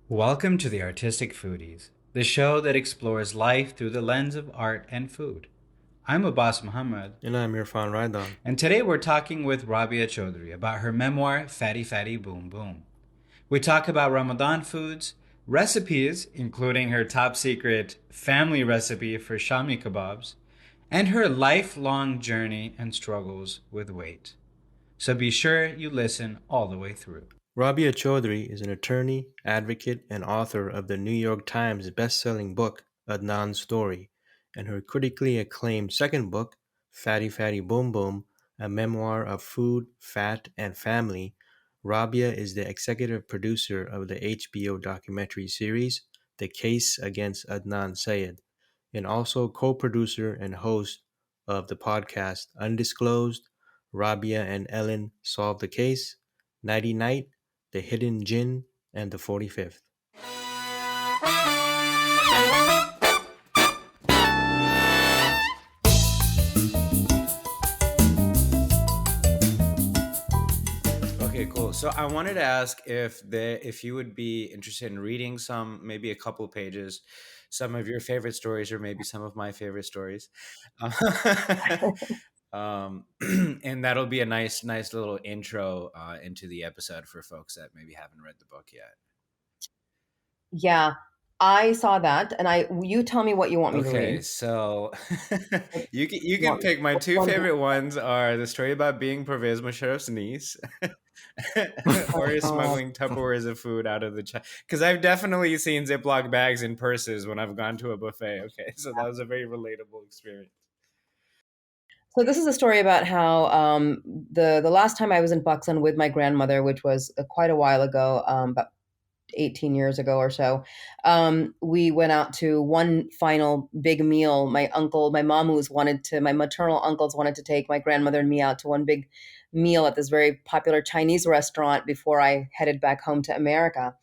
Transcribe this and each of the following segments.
Welcome to the Artistic Foodies, the show that explores life through the lens of art and food. I'm Abbas Mohamed, And I'm Irfan Rydhan. and today we're talking with Rabia Chaudry about her memoir, Fatty Fatty Boom Boom. We talk about Ramadan foods, recipes, including her top secret family recipe for Shaami Kababs, and her lifelong journey and struggles with weight. So be sure you listen all the way through. Rabia Chaudry is an attorney, advocate, and author of the New York Times best-selling book Adnan's Story, and her critically acclaimed second book, Fatty Fatty Boom Boom, a memoir of food, fat, and family. Rabia is the executive producer of the HBO documentary series The Case Against Adnan Syed, and also co-producer and host of the podcast Undisclosed, Rabia and Ellen Solve the Case, Nighty Night, The Hidden Djinn, and The 45th. Okay, cool. So I wanted to ask if you would be interested in reading maybe a couple pages, some of your favorite stories, or maybe some of my favorite stories, um, and that'll be a nice little intro into the episode for folks that maybe haven't read the book yet. Yeah, I saw that, and you tell me what you want me to Okay, read. so Like, you you can want pick. My which two one? favorite ones are the story about being Pervez Musharraf's niece, or Oh, smuggling Tupperwares of food out of the because I've definitely seen Ziploc bags in purses when I've gone to a buffet. Okay, so that was a very relatable experience. so this is a story about how the last time I was in Buxton with my grandmother, which was quite a while ago, about 18 years ago or so, we went out to one final big meal. My maternal uncles wanted to take my grandmother and me out to one big meal at this very popular Chinese restaurant before I headed back home to America.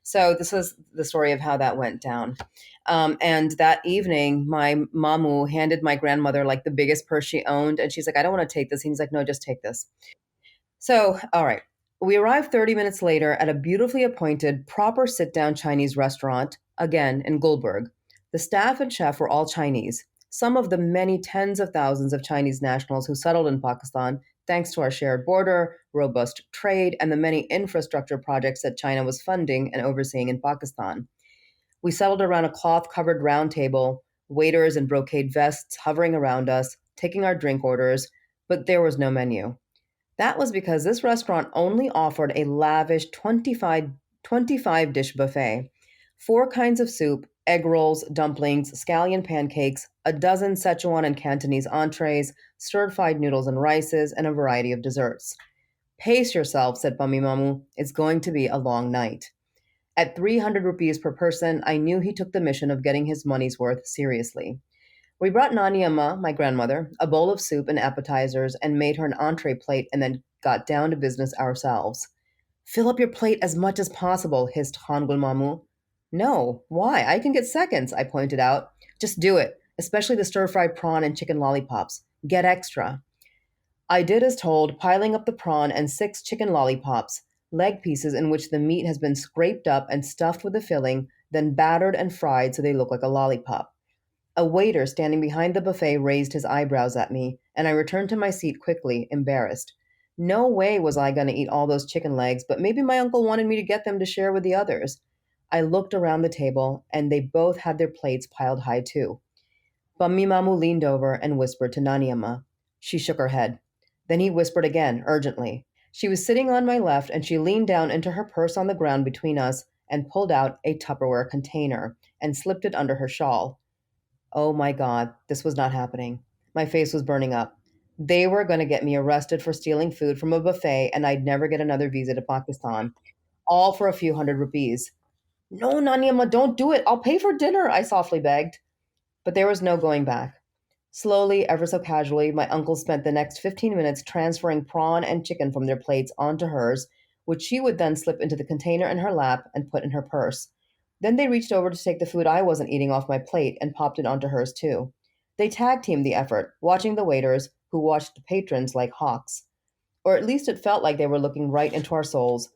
So this is the story of how that went down. And that evening, my mamu handed my grandmother like the biggest purse she owned, and she's like, "I don't want to take this." He's like, "No, just take this." So, all right. We arrived 30 minutes later at a beautifully appointed, proper sit down Chinese restaurant, again in Gulberg. The staff and chef were all Chinese, some of the many tens of thousands of Chinese nationals who settled in Pakistan thanks to our shared border, robust trade, and the many infrastructure projects that China was funding and overseeing in Pakistan. We settled around a cloth covered round table, waiters in brocade vests hovering around us, taking our drink orders, but there was no menu. That was because this restaurant only offered a lavish 25 dish buffet: four kinds of soup, egg rolls, dumplings, scallion pancakes, a dozen Szechuan and Cantonese entrees, stir fried noodles and rices, and a variety of desserts. Pace yourself, said Bummy Mamu. It's going to be a long night. At 300 rupees per person, I knew he took the mission of getting his money's worth seriously. We brought Nani Amma, my grandmother, a bowl of soup and appetizers and made her an entree plate and then got down to business ourselves. Fill up your plate as much as possible, hissed Hangul Mamu. No, why? I can get seconds, I pointed out. Just do it, especially the stir fried prawn and chicken lollipops. Get extra. I did as told, piling up the prawn and six chicken lollipops, leg pieces in which the meat has been scraped up and stuffed with the filling, then battered and fried so they look like a lollipop. A waiter standing behind the buffet raised his eyebrows at me, and I returned to my seat quickly, embarrassed. No way was I going to eat all those chicken legs, but maybe my uncle wanted me to get them to share with the others. I looked around the table, and they both had their plates piled high too. Bummi Mamu leaned over and whispered to Naniama. She shook her head. Then he whispered again, urgently. She was sitting on my left, and she leaned down into her purse on the ground between us and pulled out a Tupperware container and slipped it under her shawl. Oh my God, this was not happening. My face was burning up. They were going to get me arrested for stealing food from a buffet, and I'd never get another visa to Pakistan, all for a few hundred rupees. No, Naniama, don't do it. I'll pay for dinner, I softly begged. But there was no going back. Slowly, ever so casually, my uncle spent the next 15 minutes transferring prawn and chicken from their plates onto hers, which she would then slip into the container in her lap and put in her purse. Then they reached over to take the food I wasn't eating off my plate and popped it onto hers too. They tag teamed the effort, watching the waiters, who watched the patrons like hawks. Or at least it felt like they were looking right into our souls,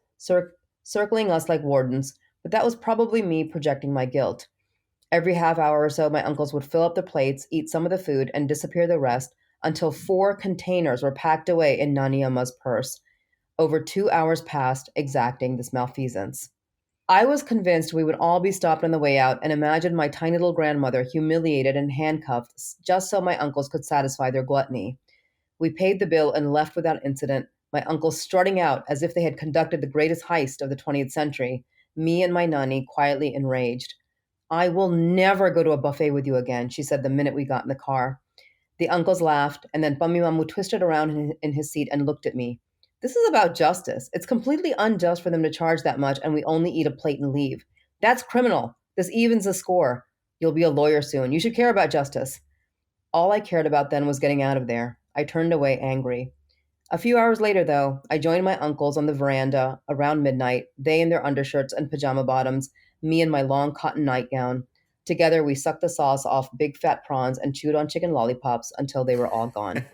circling us like wardens, but that was probably me projecting my guilt. Every half hour or so, my uncles would fill up the plates, eat some of the food, and disappear the rest until 4 containers were packed away in Nani Amma's purse. Over 2 hours passed, exacting this malfeasance. I was convinced we would all be stopped on the way out and imagined my tiny little grandmother humiliated and handcuffed just so my uncles could satisfy their gluttony. We paid the bill and left without incident, my uncles strutting out as if they had conducted the greatest heist of the 20th century, me and my nanny quietly enraged. I will never go to a buffet with you again, she said the minute we got in the car. The uncles laughed, and then Bummy Mamu twisted around in his seat and looked at me. This is about justice. It's completely unjust for them to charge that much and we only eat a plate and leave. That's criminal. This evens the score. You'll be a lawyer soon. You should care about justice. All I cared about then was getting out of there. I turned away angry. A few hours later, though, I joined my uncles on the veranda around midnight, they in their undershirts and pajama bottoms, me in my long cotton nightgown. Together, we sucked the sauce off big fat prawns and chewed on chicken lollipops until they were all gone.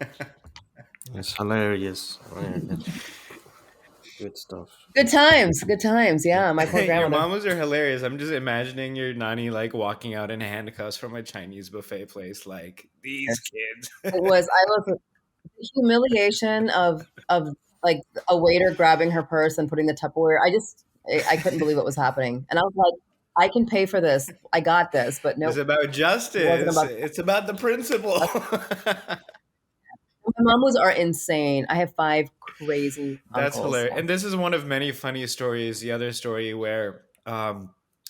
It's hilarious. It's good stuff. Good times, good times. Yeah, my poor Your grandmother. mamas are hilarious. I'm just imagining your nanny like walking out in handcuffs from a Chinese buffet place, like these kids. I was the humiliation of like a waiter grabbing her purse and putting the Tupperware. I couldn't believe what was happening, and I was like, I can pay for this. I got this, but It's nope, about it wasn't justice. about. It's about the principle. My mamas are insane. I have 5 crazy That's uncles. hilarious. And this is one of many funny stories. The other story where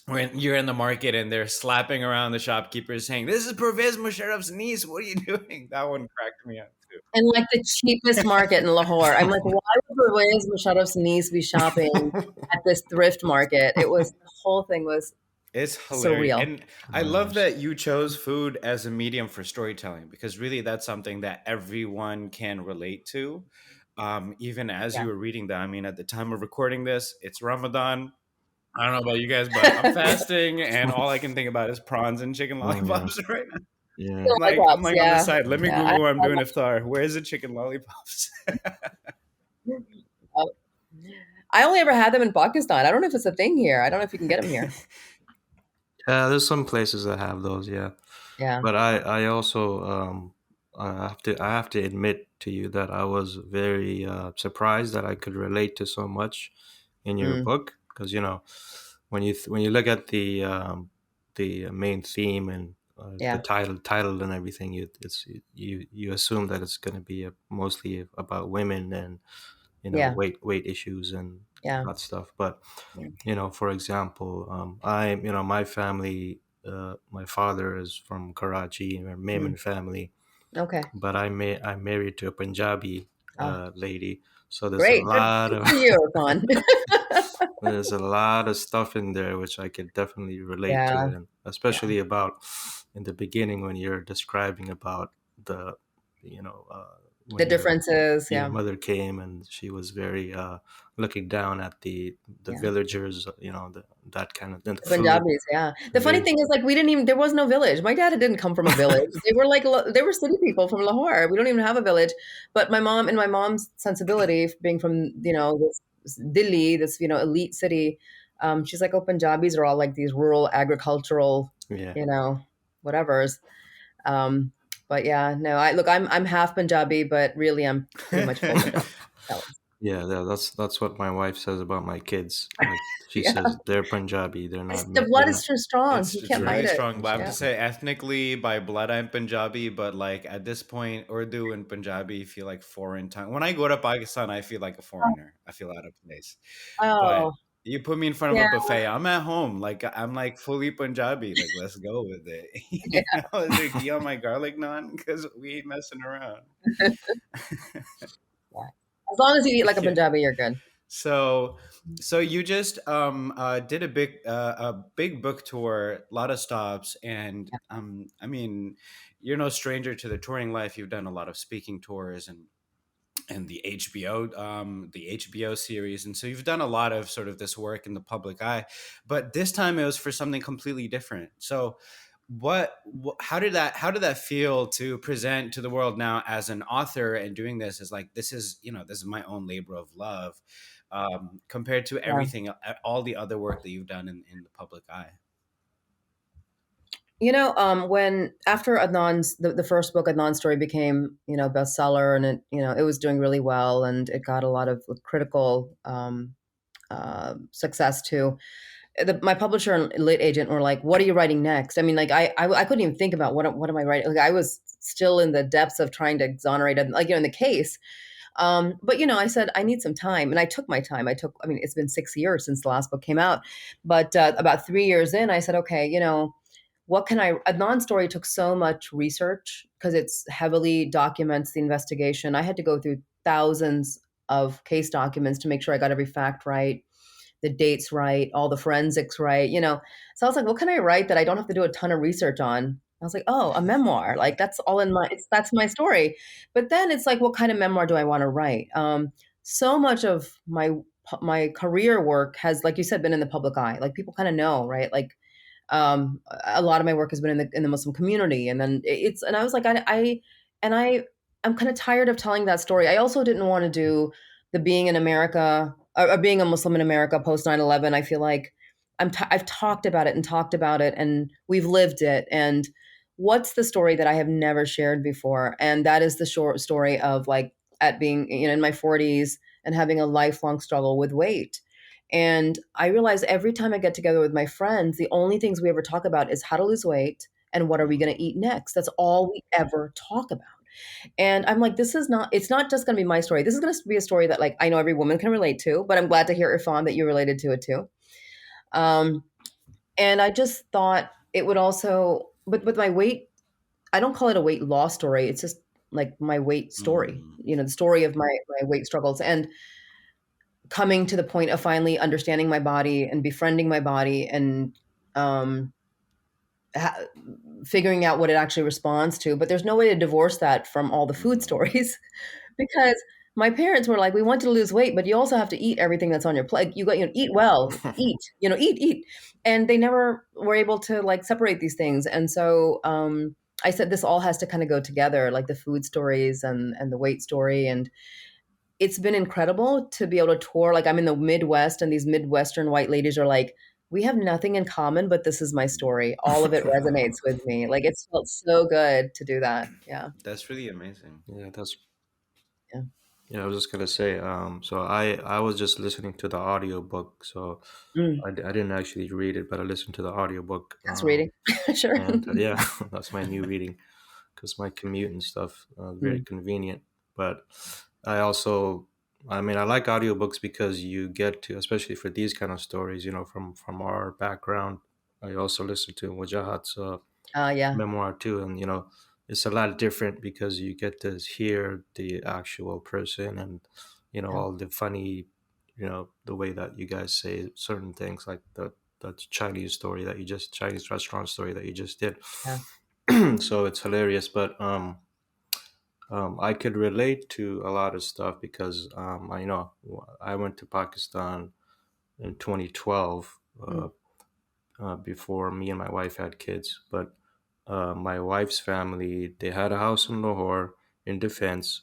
when you're in the market and they're slapping around the shopkeeper saying, "This is Pervez Musharraf's niece. What are you doing?" That one cracked me up too. And like the cheapest market in Lahore. I'm like, why would Pervez Musharraf's niece be shopping at this thrift market? The whole thing was It's hilarious. surreal. And I love Nice. that you chose food as a medium for storytelling because really that's something that everyone can relate to. Even as you Yeah. were reading that, I mean, at the time of recording this, it's Ramadan. I don't know about you guys, but I'm Yeah. fasting and all I can think about is prawns and chicken Oh yeah, lollipops right now. yeah. Feel like I'm ups, like on the yeah. side. Let me Yeah. Google where I'm doing iftar. Where's the chicken lollipops? I, I only ever had them in Pakistan. I don't know if it's a thing here. I don't know if you can get them here. Yeah, there's some places that have those, yeah. Yeah. But I also I have to admit to you that I was very surprised that I could relate to so much in your Mm, book because when you look at the main theme and the yeah. title and everything, you assume that it's going to be mostly about women and Yeah. weight issues and Yeah. that stuff. But Yeah. for example, my family, my father is from Karachi, a Mm, Memon family, okay. but I'm married to a Punjabi Oh, lady, so there's a great. Good, lot good of for you, Irfan. there's a lot of stuff in there which I could definitely relate to, Yeah. and Yeah. especially about in the beginning when you're describing about the you know The when differences. your Yeah. mother came and she was very looking down at the Yeah. villagers, that kind of, and the The food. Punjabis, yeah. The funny Very, thing is, like, we didn't even, there was no village. My dad didn't come from a village. They were like, they were city people from Lahore. We don't even have a village. But in my mom's sensibility, being from, this Delhi, this, elite city, she's like, oh, Punjabis are all like these rural agricultural, yeah. you know, whatevers. Um, but yeah, no, I'm half Punjabi, but really I'm pretty much full Punjabi. So, Yeah, that's what my wife says about my kids. Like she yeah. says they're Punjabi. They're not. The They're blood is not. too strong. You It's can't Yeah, fight really it. strong. But I have to Yeah. say, ethnically, by blood, I'm Punjabi. But like at this point, Urdu and Punjabi feel like foreign tongue. When I go to Pakistan, I feel like a foreigner. I feel out of place. But Oh, you put me in front of yeah. a buffet, I'm at home. Like I'm like fully Punjabi. Like let's go with it. You know, is there ghee on my garlic naan? Because we ain't messing around. Yeah. As long as you eat like a Yeah. Punjabi, you're good. So, so you just did a big book tour, a lot of stops, and Yeah. I mean, you're no stranger to the touring life. You've done a lot of speaking tours and the HBO series, and so you've done a lot of sort of this work in the public eye. But this time it was for something completely different. So, how did that feel to present to the world now as an author and doing this as like this is my own labor of love compared to Yeah. everything, all the other work that you've done in the public eye? When after the first book, Adnan's story became, bestseller, and it was doing really well, and it got a lot of critical success too. My publisher and lit agent were like, "What are you writing next?" I mean, like I couldn't even think about what am I writing. Like I was still in the depths of trying to exonerate, like in the case. But I said I need some time, and I took my time. I mean, it's been 6 years since the last book came out, but about 3 years in, I said, okay, what can I? Adnan's story took so much research because it's heavily documents the investigation. I had to go through thousands of case documents to make sure I got every fact right, the dates right, all the forensics right. So I was like, what can I write that I don't have to do a ton of research on? I was like, oh, a memoir. Like that's all in that's my story. But then it's like, what kind of memoir do I want to write? So much of my career work has, like you said, been in the public eye. Like people kind of know, right? Like a lot of my work has been in the Muslim community, and then and I was like, I'm kind of tired of telling that story. I also didn't want to do the being in America, or being a Muslim in America post 9/11. I feel like I've talked about it and talked about it, and we've lived it. And what's the story that I have never shared before? And that is the short story of like at being, in my 40s and having a lifelong struggle with weight. And I realize every time I get together with my friends, the only things we ever talk about is how to lose weight and what are we going to eat next. That's all we ever talk about. And I'm like, it's not just going to be my story. This is going to be a story that like I know every woman can relate to, but I'm glad to hear, Irfan, that you related to it too. Um, and I just thought it would also, but with my weight, I don't call it a weight loss story. It's just like my weight story, Mm. the story of my weight struggles. And coming to the point of finally understanding my body and befriending my body, and um, ha- figuring out what it actually responds to. But there's no way to divorce that from all the food Mm. stories because my parents were like, we want you to lose weight, but you also have to eat everything that's on your plate. You got, eat well, eat, eat. And they never were able to like separate these things. And so, I said, this all has to kind of go together, like the food stories and the weight story. And it's been incredible to be able to tour. Like I'm in the Midwest, and these Midwestern white ladies are like, we have nothing in common, but this is my story. All of it resonates with me. Like it's felt so good to do that. Yeah. That's really amazing. Yeah, that's Yeah. yeah. I was just gonna say. So I was just listening to the audiobook. So Mm, I didn't actually read it, but I listened to the audiobook. that's reading. Sure. And yeah, that's my new reading because my commute and stuff very Mm, convenient. But I also, I mean, I like audiobooks because you get to, especially for these kind of stories, from our background. I also listen to Wajahat's yeah. memoir too, and it's a lot different because you get to hear the actual person, and Yeah. all the funny, the way that you guys say certain things, like the Chinese restaurant story that you just did. Yeah. So it's hilarious, but I could relate to a lot of stuff because I went to Pakistan in 2012, Mm, before me and my wife had kids. But my wife's family, they had a house in Lahore in Defense.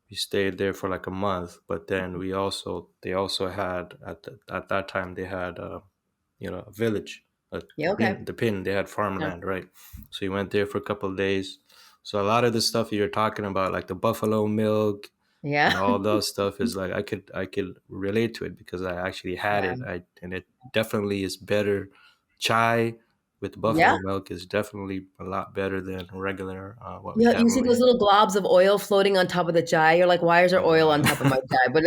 We stayed there for like a month, but then they also had at that time they had a village, yeah. Okay. the pin. They had Yeah. farmland, right? So we went there for a couple of days. So a lot of the stuff you're talking about, like the buffalo milk and Yeah. all those stuff, is like I could relate to it because I actually had Yeah. it. And it definitely is better. Chai with Yeah. buffalo milk is definitely a lot better than regular what we Yeah. have You see over those here. little globs of oil floating on top of the chai. You're like, why is there Oh oil on wow. top of my chai? But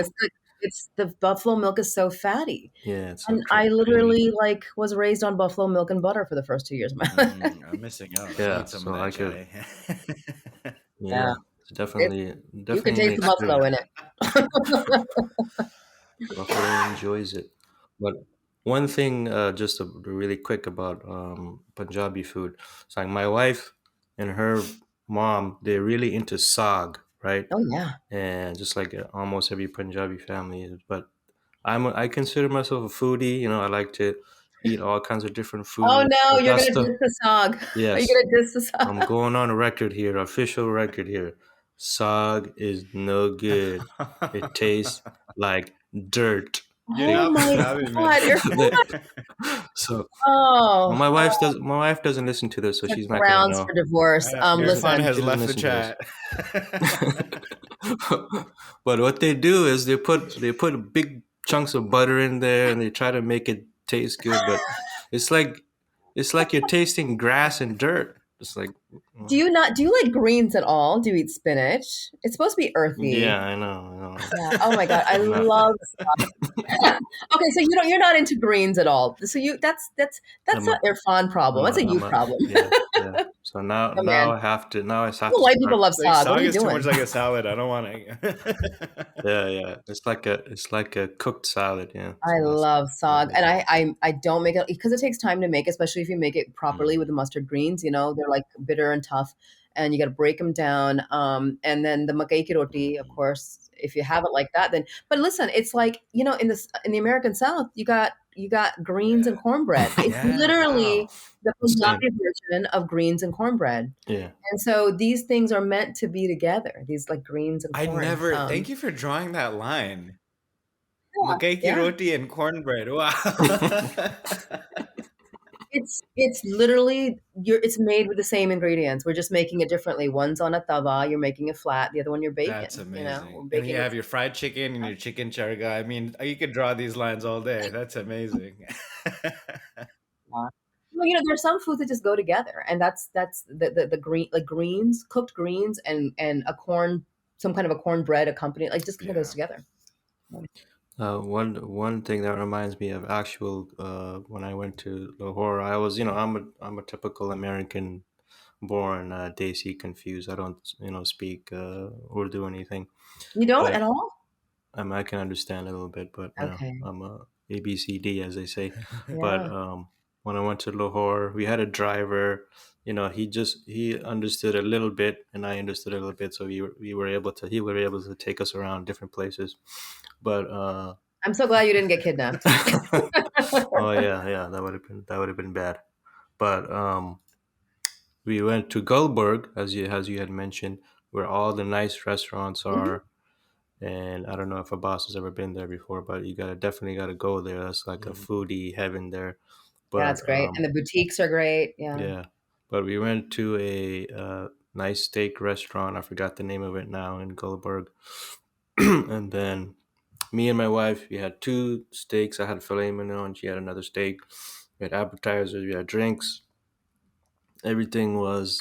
it's the buffalo milk is so fatty. Yeah, it's so And I creamy. literally like was raised on buffalo milk and butter for the first 2 years of my life. I'm missing out. I Yeah, need some of so that I could. chai. Yeah, Yeah. it's It you can definitely taste the makes good. buffalo in it. Buffalo enjoys it. But one thing, just really quick about Punjabi food. It's like my wife and her mom, they're really into saag, right? Oh yeah. And just like almost every Punjabi family is. But I consider myself a foodie. I like to eat all kinds of different Oh food. no, But you're that's gonna the diss the sog. Are you yes. gonna diss the I'm sog? going on a record here, official record here. Saag is no good. It tastes like dirt. Oh my God, So oh, my wife doesn't listen to this, so she's not gonna grounds know. for divorce. Irfan Listen, has She doesn't left the listen to chat. But what they do is they put big chunks of butter in there and they try to make it taste good, but it's like you're tasting grass and dirt. It's like do you like greens at all? Do you eat spinach? It's supposed to be earthy. yeah, I know. Yeah. Oh my God, I I'm not. love. Okay, so you're not into greens at all. So that's I'm not a, Irfan problem. That's a you problem. yeah. So now Oh man, I have to white people start. love Like saag. What saag are you is too doing? much like a salad. I don't want to. Yeah. It's like a cooked salad. Yeah. I So love saag, that's and I don't make it because it takes time to make, especially if you make it properly with the mustard greens. You know, they're like bitter and tough, and you got to break them down. And then the makai ki roti, of course, if you have it like that, then. But listen, it's like in the American South, you got greens and cornbread. It's Yeah, wow. literally the the same. Punjabi version of greens and cornbread. Yeah. And so these things are meant to be together. These like greens and I corn. never. Thank you for drawing that line. Yeah, Makai ki yeah. roti and cornbread. Wow. It's literally it's made with the same ingredients. We're just making it differently. One's on a tawa, you're making it flat. The other one you're That's baking. You know, we're amazing. And you baking it. have your fried chicken and your chicken charga. I mean, you could draw these lines all day. That's amazing. Well, there's some foods that just go together, and that's the green like greens, cooked greens, and a corn, some kind of a cornbread accompanied, like just kind of Yeah. goes together. One thing that reminds me of actual when I went to Lahore, I was I'm a typical American born Desi confused. I don't speak Urdu or anything, You don't but at all? I can understand a little bit, but Okay. I'm a ABCD as they say. But Yeah. when I went to Lahore, we had a driver. He understood a little bit, and I understood a little bit, so we were able to he were able to take us around different places. But I'm so glad you didn't get kidnapped. oh yeah, that would have been bad. But we went to Gulberg, as you had mentioned, where all the nice restaurants Mhm. are. And I don't know if Abbas has ever been there before, but you definitely gotta go there. That's like a Mhm. foodie heaven there. Yeah, But it's great, and the boutiques are great. Yeah. yeah, but we went to a nice steak restaurant. I forgot the name of it now in Gulberg. And then me and my wife, we had two steaks. I had filet mignon. She had another steak. We had appetizers. We had drinks. Everything was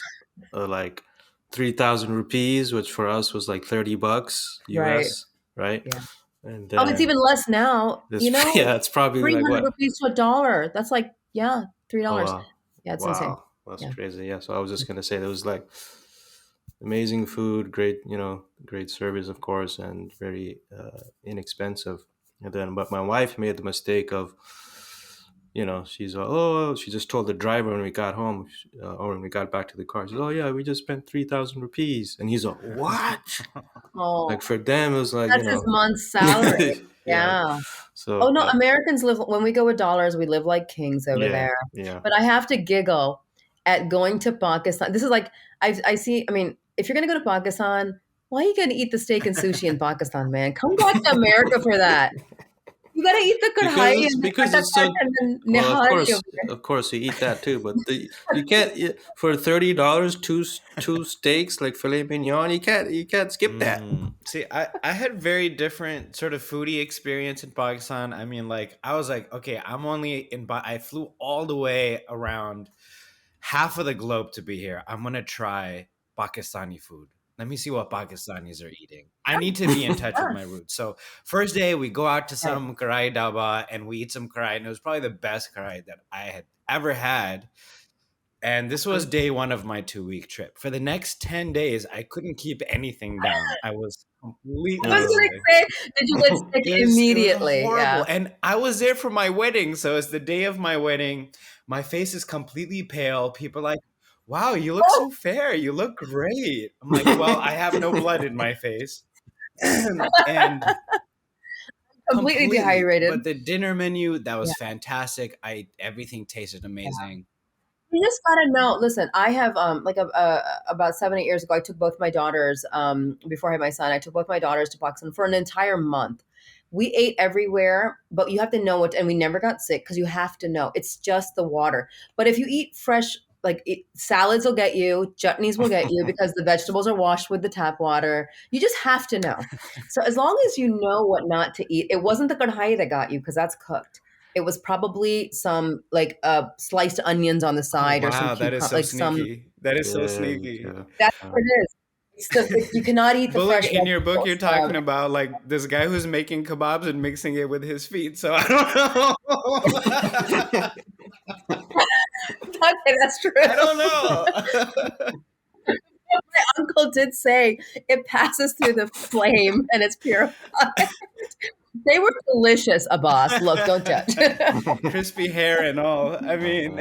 like 3,000 rupees, which for us was like $30 Right. US, right? Yeah. And Oh, it's then even less now. this, yeah, it's probably like 300 what? rupees to $1. That's like, yeah, Oh $3. wow, Yeah, it's insane. wow, that's Yeah. crazy. Yeah, so I was just gonna say there was like amazing food, great, great service, of course, and very inexpensive. And then, but my wife made the mistake of, she just told the driver when we got home, or when we got back to the car, she's, oh yeah, we just spent 3,000 rupees, and he's like, what? Oh, Like for them, it was like, that's his month's salary. yeah. Yeah. So, Oh no, but Americans live when we go with dollars, we live like kings over yeah, there. yeah. But I have to giggle at going to Pakistan. This is like I see. I mean, if you're gonna go to Pakistan, why are you gonna eat the steak and sushi in Pakistan, man? Come back to America for that. You gotta eat the kadhai and the because it's katakat so and the well. nihari over there. Of course, you eat that too. But you can't for $30 two steaks like filet mignon. You can't skip that. See, I had very different sort of foodie experience in Pakistan. I mean, like I was like, okay, I'm only in. I flew all the way around half of the globe to be here. I'm gonna try Pakistani food. Let me see what Pakistanis are eating. I need to be in touch with my roots. So first day we go out to some karai dhaba and we eat some karai, and it was probably the best karai that I had ever had. And this was day one of my 2-week trip. For the next 10 days, I couldn't keep anything down. I was completely I was gonna sick. say, did you get sick It was immediately? horrible. Yeah. And I was there for my wedding. So it's the day of my wedding. My face is completely pale. People are like, wow, you look so fair. You look great. I'm like, well, I have no blood in my face. And Completely dehydrated. But the dinner menu, that was fantastic. Everything tasted amazing. You just gotta know. Listen, I have like about 7-8 years ago, I took both my daughters before I had my son. I took both my daughters to Pakistan for an entire month. We ate everywhere, but you have to know what, and we never got sick because you have to know. It's just the water. But if you eat fresh, salads will get you, chutneys will get you because the vegetables are washed with the tap water. You just have to know. So as long as you know what not to eat, it wasn't the kadhai that got you because that's cooked. It was probably some sliced onions on the side or some Wow, that is so sneaky. That is so sneaky. That's what it is. You cannot eat the But fresh look, in your book, vegetables. you're talking about like this guy who's making kebabs and mixing it with his feet. So I don't know. Okay, that's true. I don't know. My uncle did say it passes through the flame and it's purified. They were delicious, Abbas. Look, don't judge. Crispy hair and all. I mean,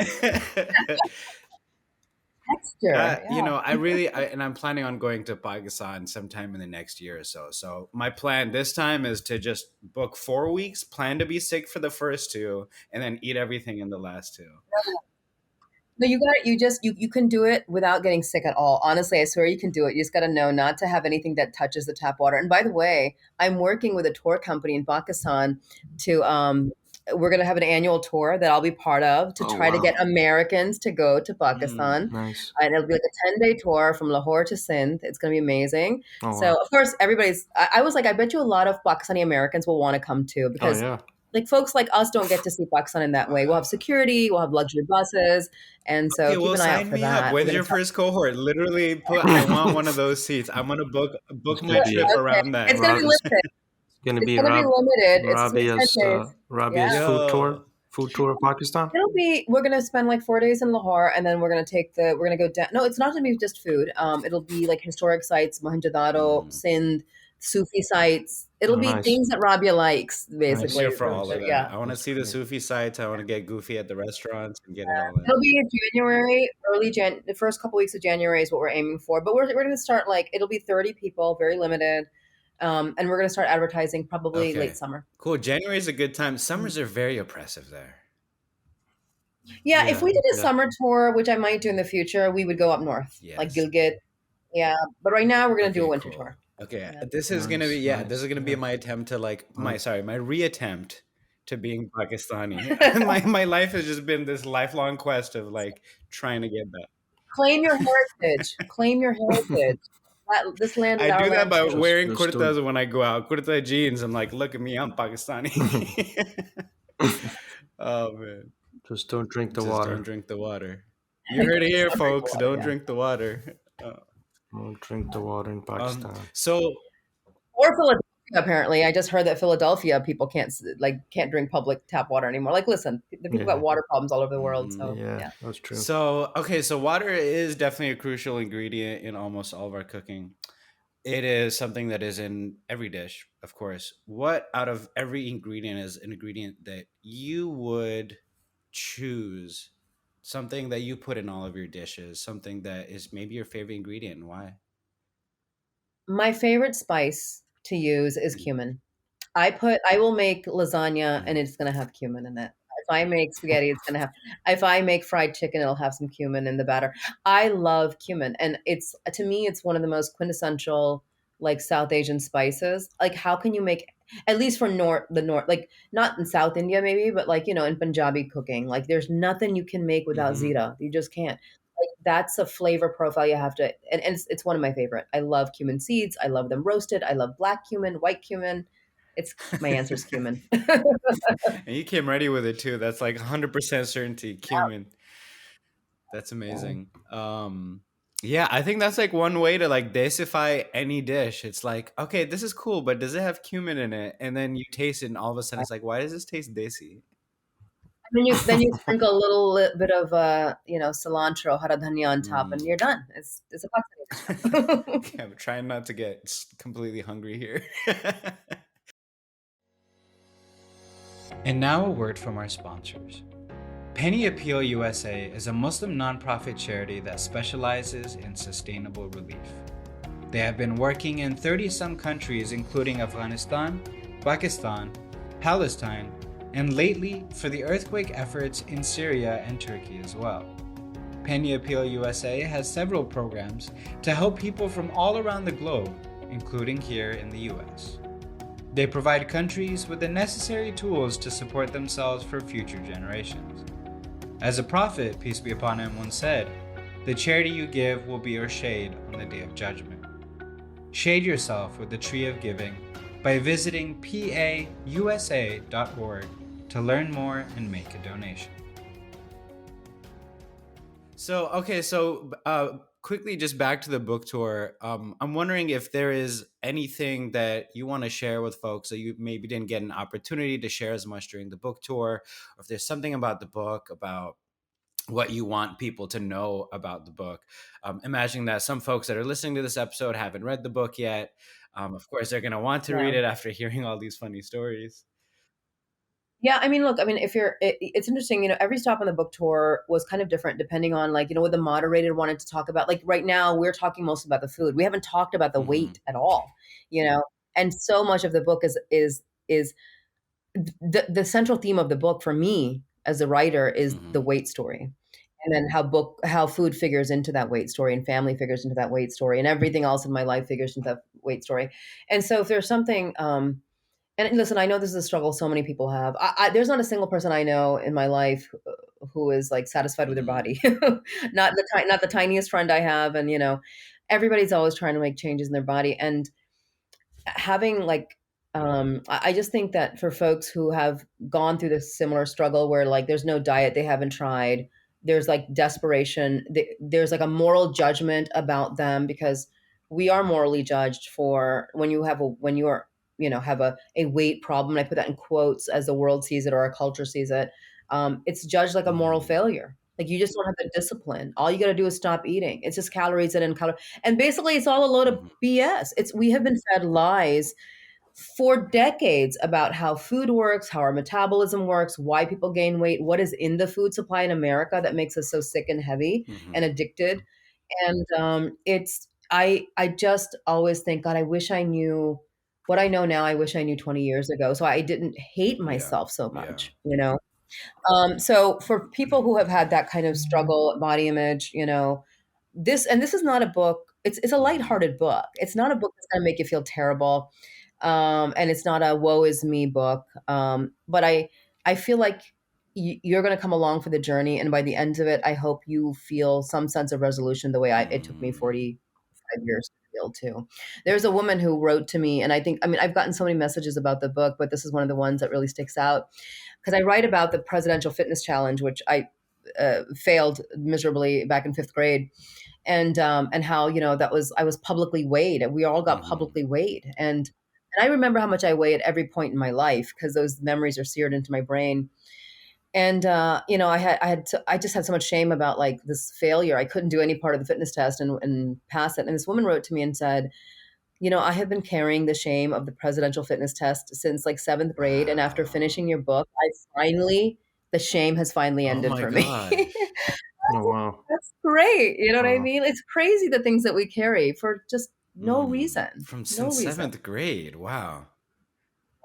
texture. you know, and I'm planning on going to Pakistan sometime in the next year or so. So my plan this time is to just book 4 weeks, plan to be sick for the first 2, and then eat everything in the last 2. No, you can do it without getting sick at all. Honestly, I swear you can do it. You just got to know not to have anything that touches the tap water. And by the way, I'm working with a tour company in Pakistan to, we're going to have an annual tour that I'll be part of to try to get Americans to go to Pakistan. Nice. And it'll be like a 10-day tour from Lahore to Sindh. It's going to be amazing. Oh, So, of course, I was like, I bet you a lot of Pakistani Americans will want to come too because folks like us don't get to see Pakistan in that way. We'll have security, we'll have luxury buses, and so keep an eye out for that. When's your first cohort? Literally, I want one of those seats. I want to book my trip around that. It's going to be limited. It's going to be limited. Rabia's food tour of Pakistan. We're going to spend like 4 days in Lahore, and then we're going to go down. No, it's not going to be just food. It'll be like historic sites, Mohenjo-daro, Sindh, Sufi sites. It'll be things that Rabia likes, basically. I'm here for all of that. I want to see the Sufi sites. I want to get goofy at the restaurants and get it all in. It'll be in January, the first couple weeks of January is what we're aiming for. But we're going to start it'll be 30 people, very limited. And we're going to start advertising probably late summer. Cool. January is a good time. Summers are very oppressive there. Yeah, if we did a summer tour, which I might do in the future, we would go up north, like Gilgit. Yeah, but right now we're going to do a winter tour. Okay, this is gonna be this is gonna be my attempt to my reattempt to being Pakistani. my life has just been this lifelong quest of trying to get that. Claim your heritage. Claim your heritage. This land is I do that by wearing kurtas when I go out. Kurta jeans. I'm like, look at me, I'm Pakistani. Oh man. Just don't drink the water. Don't drink the water. You heard it here, folks. Don't drink the water. Don't drink the water in Pakistan. Or Philadelphia, apparently. I just heard that Philadelphia people can't drink public tap water anymore. Listen, the people got water problems all over the world. So that's true. So water is definitely a crucial ingredient in almost all of our cooking. It is something that is in every dish, of course. What out of every ingredient is an ingredient that you would choose? Something that you put in all of your dishes, something that is maybe your favorite ingredient, and why? My favorite spice to use is cumin. I will make lasagna and it's going to have cumin in it. If I make spaghetti, it's going to have, if I make fried chicken, it'll have some cumin in the batter. I love cumin. And to me, it's one of the most quintessential, South Asian spices. How can you make, at least for the north, not in South India maybe, but in Punjabi cooking, there's nothing you can make without zira. You just can't. That's a flavor profile you have to, and it's one of my favorite. I love cumin seeds. I love them roasted. I love black cumin, white cumin. My answer is cumin. And you came ready with it too. That's 100% certainty, cumin. That's amazing. Yeah, I think that's one way to deicify any dish. It's okay, this is cool, but does it have cumin in it? And then you taste it, and all of a sudden it's why does this taste desi? Then you sprinkle a little bit of cilantro, hara dhania on top, and you're done. It's a Pakistani. Okay, I'm trying not to get completely hungry here. And now a word from our sponsors. Penny Appeal USA is a Muslim nonprofit charity that specializes in sustainable relief. They have been working in 30-some countries, including Afghanistan, Pakistan, Palestine, and lately for the earthquake efforts in Syria and Turkey as well. Penny Appeal USA has several programs to help people from all around the globe, including here in the US. They provide countries with the necessary tools to support themselves for future generations. As a prophet, peace be upon him, once said, "The charity you give will be your shade on the day of judgment." Shade yourself with the tree of giving by visiting pausa.org to learn more and make a donation. So, okay, so quickly, just back to the book tour. I'm wondering if there is anything that you want to share with folks that you maybe didn't get an opportunity to share as much during the book tour, or if there's something about the book, about what you want people to know about the book. Imagining that some folks that are listening to this episode haven't read the book yet. Of course, they're going to want to Yeah. read it after hearing all these funny stories. Yeah, I mean, look, I mean, it's interesting, every stop on the book tour was kind of different depending on like, what the moderator wanted to talk about. Like right now, we're talking mostly about the food. We haven't talked about the Mhm. weight at all, and so much of the book is the central theme of the book for me as a writer is Mhm. the weight story. And then how food figures into that weight story and family figures into that weight story and everything else in my life figures into that weight story. And so if there's something, and listen, I know this is a struggle so many people have. There's not a single person I know in my life who is like satisfied with their Mhm. body. Not the tiniest friend I have, and everybody's always trying to make changes in their body. And having like, I just think that for folks who have gone through this similar struggle, where like there's no diet they haven't tried, there's like desperation, there's like a moral judgment about them because we are morally judged for when you have a when you are have a weight problem. And I put that in quotes as the world sees it or our culture sees it. It's judged like a moral Mhm. failure. Like you just don't have the discipline. All you got to do is stop eating. It's just calories in and calories. And basically, it's all a load of Mhm. BS. We have been fed lies for decades about how food works, how our metabolism works, why people gain weight, what is in the food supply in America that makes us so sick and heavy and Mhm. addicted. And I just always think, God, I wish I knew what I know now. I wish I knew 20 years ago, so I didn't hate Yeah. myself so Yeah. much. So for people who have had that kind of struggle, body image, this is not a book. It's a Mhm. lighthearted book. It's not a book that's gonna make you feel terrible, and it's not a woe is me book. But I feel like you're gonna come along for the journey, and by the end of it, I hope you feel some sense of resolution the way it took me Mm. 45 years to feel too. There's a woman who wrote to me, and I mean, I've gotten so many messages about the book, but this is one of the ones that really sticks out because I write about the presidential fitness challenge, which I failed miserably back in fifth grade, and how that was I was publicly weighed. We all got Mhm. publicly weighed, and I remember how much I weigh at every point in my life because those memories are seared into my brain. And I just had so much shame about like this failure. I couldn't do any part of the fitness test and pass it. And this woman wrote to me and said, I have been carrying the shame of the presidential fitness test since like seventh grade. And after Wow. finishing your book, the shame has finally Oh ended my for me. gosh. Oh wow. That's great. You know what I Wow. mean? It's crazy the things that we carry for just no Mm. reason. From No since reason. seventh grade. Wow.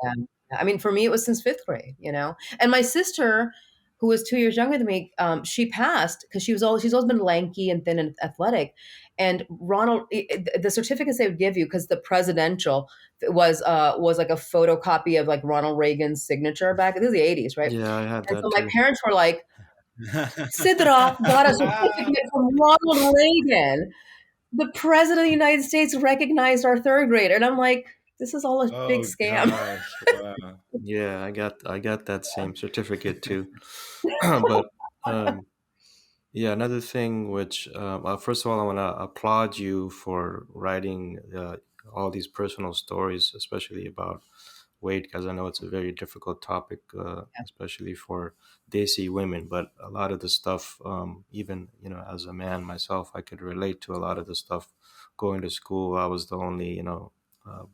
Yeah. I mean, for me, it was since fifth grade. And my sister, who was 2 years younger than me, she passed because she's always been lanky and thin and athletic. And the certificates they would give you because the presidential was like a photocopy of like Ronald Reagan's signature back. This is the 80s, right? Yeah, I had And so that my too. parents were like, Sidra got a certificate from Ronald Reagan. The president of the United States recognized our third grader. And I'm like, this is all a big Oh scam. gosh. Wow. Yeah, I got that same certificate too. But um, yeah, another thing which first of all, I want to applaud you for writing all these personal stories, especially about weight, because I know it's a very difficult topic, especially for Desi women. But a lot of the stuff, even as a man myself, I could relate to a lot of the stuff. Going to school, I was the only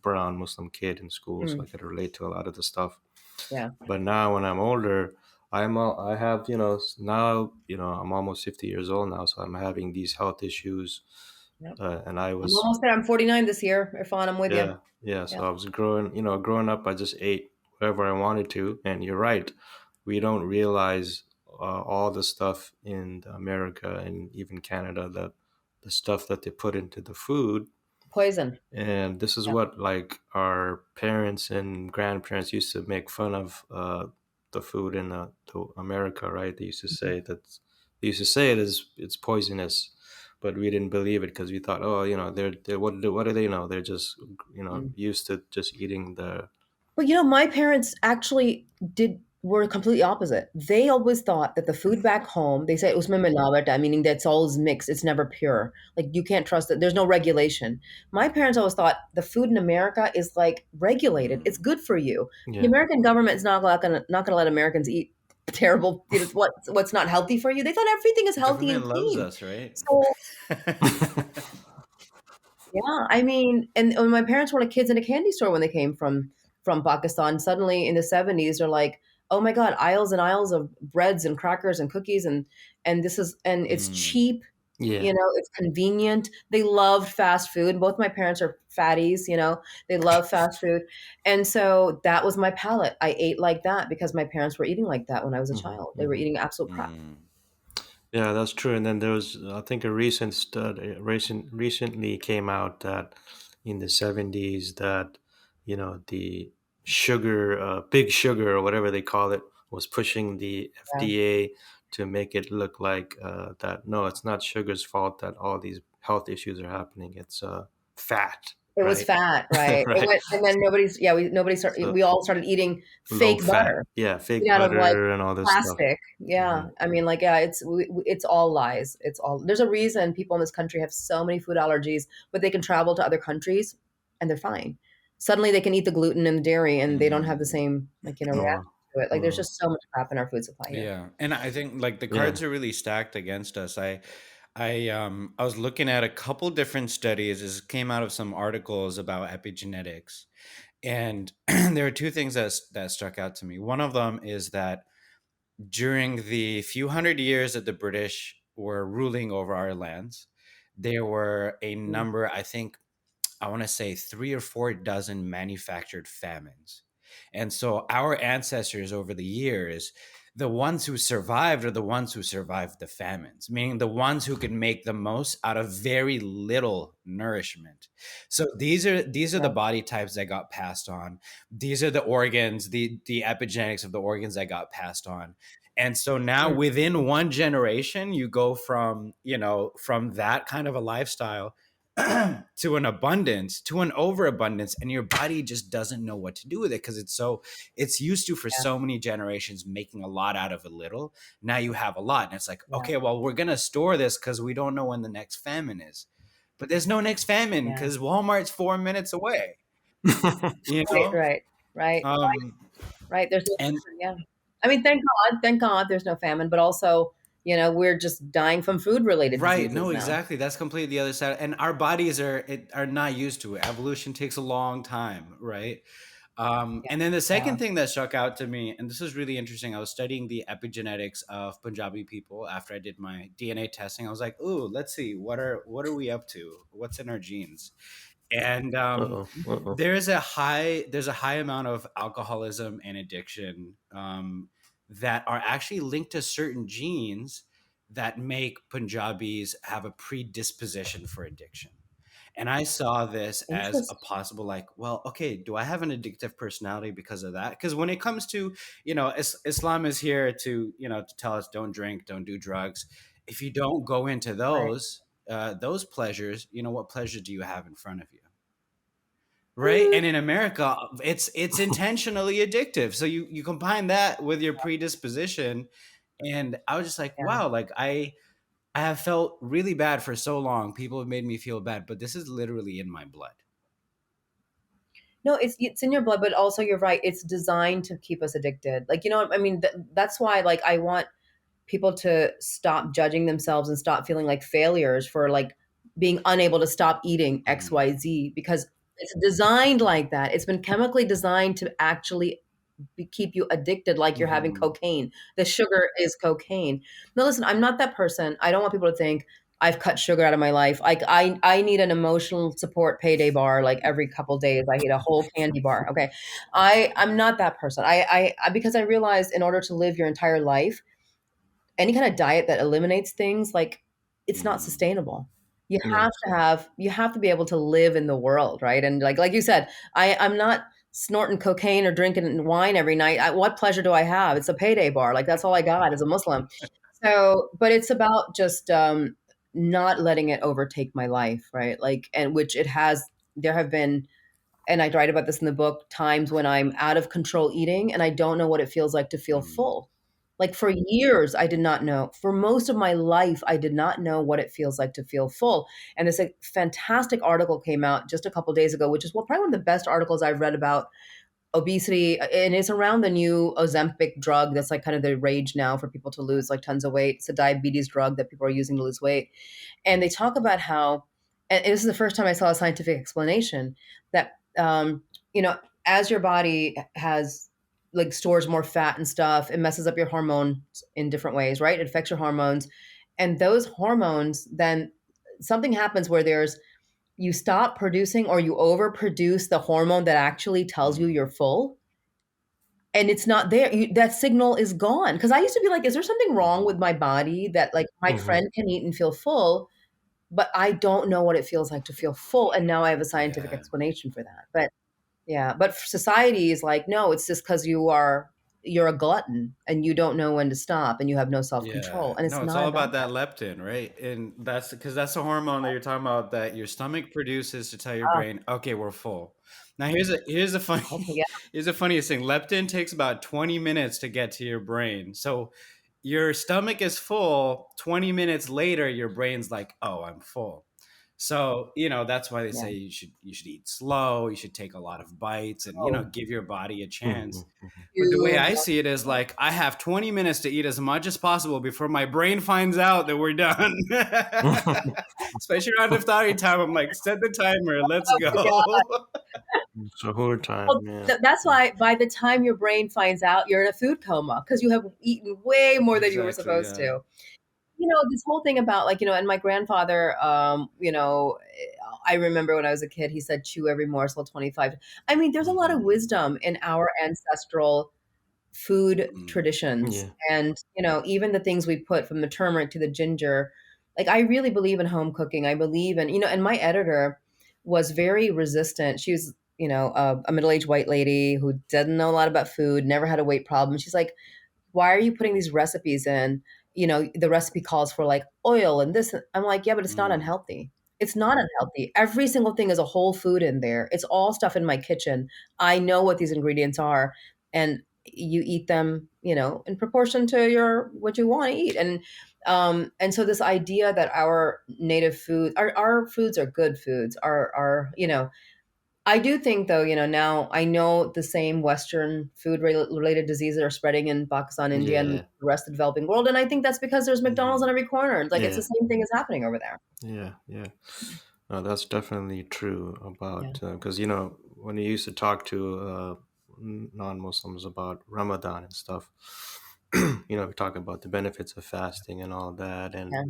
brown Muslim kid in school, so I Mm, could relate to a lot of the stuff. yeah. But now when I'm older, I have now I'm almost 50 years old now, so I'm having these health issues, Yep. and I I'm was almost there. I'm 49 this year. Irfan, I'm with you. yeah. Yeah. So I was growing up, I just ate whatever I wanted to, and you're right, we don't realize all the stuff in America and even Canada, that the stuff that they put into the food, Poison. And this is Yeah. what like our parents and grandparents used to make fun of the food in to America, right? They used to Mhm. say that they used to say it is it's poisonous, but we didn't believe it because we thought, oh, they're what do they know? They're just Mm. used to just eating the But my parents actually were completely opposite. They always thought that the food back home, they say it was milaवट, meaning that it's always mixed. It's never pure. Like you can't trust it. There's no regulation. My parents always thought the food in America is like regulated. It's good for you. The yeah. American government is not gonna let Americans eat terrible, what's not healthy for you. They thought everything is healthy and Government loves clean. us, right? So yeah, I mean, and when my parents were like kids in a candy store when they came from Pakistan. Suddenly in the 70s, they're like, "Oh my God, aisles and aisles of breads and crackers and cookies and it's Mm. cheap, Yeah. it's convenient." They loved fast food. Both my parents are fatties, they love fast food. And so that was my palate. I ate like that because my parents were eating like that when I was a Hmm. child. They were Hmm. eating absolute crap. Mm. Yeah, that's true. And then there was, I think, a recent study recently came out that in the 70s that the sugar, big sugar or whatever they call it, was pushing the Yeah. FDA to make it look like that no, it's not sugar's fault that all these health issues are happening. It's fat, It was right? fat, right? It Right. went, and then So we all started eating low fake fat, butter yeah, fake made out of like butter and all this stuff. plastic. Hmm. Yeah, I mean, like, yeah, it's all lies. It's all There's a reason people in this country have so many food allergies, but they can travel to other countries and they're fine. Suddenly, they can eat the gluten and the dairy, and they don't have the Mm. same reaction Oh, to it. Like, there's oh, just so much crap in our food supply here. Yeah, and I think like the yeah. cards are really stacked against us. I was looking at a couple different studies. This came out of some articles about epigenetics, and there are two things that struck out to me. One of them is that during the few hundred years that the British were ruling over our lands, there were a Mm. number, I think, I want to say 3 or 4 dozen manufactured famines. And so our ancestors over the years, the ones who survived are the ones who survived the famines, meaning the ones who could make the most out of very little nourishment. So these are the Yeah, body types that got passed on. These are the organs, the epigenetics of the organs that got passed on. And so now mm, within one generation, you go from that kind of a lifestyle to an abundance, to an overabundance, and your body just doesn't know what to do with it because it's used to for yeah, so many generations making a lot out of a little. Now you have a lot, and it's like, yeah, okay, well, we're gonna store this because we don't know when the next famine is, but there's no next famine yeah. because Walmart's 4 minutes away. You Right, know, right, right, um, right. There's no and Yeah. I mean, thank God there's no famine, but also, we're just dying from food related right, diseases no, now. exactly. That's completely the other side, and our bodies are not used to it. Evolution takes a long time, right? Yeah. And then the Yeah. second thing that struck out to me, and this is really interesting, I was studying the epigenetics of Punjabi people after I did my DNA testing. I was like, "Ooh, let's see what are we up to? What's in our genes?" And Uh-oh. Uh-oh. there's a high amount of alcoholism and addiction that are actually linked to certain genes that make Punjabis have a predisposition for addiction. And I saw this as a Interesting. possible, like, well, okay, do I have an addictive personality because of that? Because when it comes to, Islam is here to tell us don't drink, don't do drugs. If you don't go into Right. those pleasures, what pleasure do you have in front of you? Right. Mm, And in America, it's intentionally addictive. So you combine that with your predisposition. And I was just like, yeah. wow, like I have felt really bad for so long. People have made me feel bad, but this is literally in my blood. No, it's in your blood, but also you're right. It's designed to keep us addicted. Like, I mean, that's why, like, I want people to stop judging themselves and stop feeling like failures for like being unable to stop eating Mm, XYZ because it's designed like that. It's been chemically designed to actually keep you addicted like you're having mhm, cocaine. The sugar is cocaine. Now, listen, I'm not that person. I don't want people to think I've cut sugar out of my life. Like I need an emotional support payday bar. Like every couple days, I eat a whole candy bar. Okay, I'm not that person. Because I realized in order to live your entire life, any kind of diet that eliminates things like it's not mhm. sustainable. Yeah. You have to be able to live in the world, right? And like you said, I'm not snorting cocaine or drinking wine every night. What pleasure do I have? It's a payday bar. Like that's all I got as a Muslim. So, but it's about just not letting it overtake my life, right? Like, and which it has. There have been, and I write about this in the book, times when I'm out of control eating and I don't know what it feels like to feel Mm. full. Like for years, I did not know. For most of my life, I did not know what it feels like to feel full. And this fantastic article came out just a couple days ago, which is probably one of the best articles I've read about obesity. And it's around the new Ozempic drug that's like kind of the rage now for people to lose like tons of weight. It's a diabetes drug that people are using to lose weight. And they talk about how, and this is the first time I saw a scientific explanation that, you know, as your body has like stores more fat and stuff, it messes up your hormones in different ways, right? It affects your hormones. And those hormones, then something happens where you stop producing or you overproduce the hormone that actually tells you Mm. you're full, and it's not there. That signal is gone. Because I used to be like, is there something wrong with Mhm. my body that like my Hmm. friend can eat and feel full, but I don't know what it feels like to feel full. And now I have a scientific Yeah. explanation for that. But yeah, but society is like, no, it's just because you're a glutton and you don't know when to stop and you have no self control, Yeah. and it's No, it's not all about about that leptin, right? And that's because that's the hormone that you're talking about that your stomach produces to tell your that. brain, okay, we're full. Now here's a funny Okay, yeah, here's the funniest thing. Leptin takes about 20 minutes to get to your brain. So your stomach is full, 20 minutes later, your brain's like, oh, I'm full. So, that's why they yeah. say you should eat slow, you should take a lot of bites and, Oh, give your body a Hmm. chance. But the way you I see it is like I have 20 minutes to eat as much as possible before my brain finds out that we're done. Especially around iftari time. I'm like, set the timer, let's oh my God. go. So whole Well, time, yeah. that's why by the time your brain finds out, you're in a food coma because you have eaten way more than you were Exactly, supposed yeah. to. This whole thing about like, and my grandfather, I remember when I was a kid, he said, chew every morsel 25. I mean, there's a lot of Mhm. wisdom in our ancestral food Mm. traditions. Yeah. And, even the things we put from the turmeric to the ginger, like I really believe in home cooking. I believe in, and my editor was very resistant. She was, a middle-aged white lady who didn't know a lot about food, never had a weight problem. She's like, why are you putting these recipes in? The recipe calls for like oil and this. I'm like, yeah, but it's not Mm. unhealthy. It's not unhealthy. Every single thing is a whole food in there. It's all stuff in my kitchen. I know what these ingredients are, and you eat them, in proportion to what you want to eat. And so this idea that our native food, our foods are good foods, are. I do think, though, now I know the same Western food related diseases are spreading in Pakistan, India, and Yeah. the rest of the developing world. And I think that's because there's McDonald's on Mhm. every corner. Like it's the Yeah. same thing is happening over there. Yeah. Yeah. No, that's definitely true Yeah. about because when you used to talk to non-Muslims about Ramadan and stuff, we talk about the benefits of fasting and all that, and Yeah.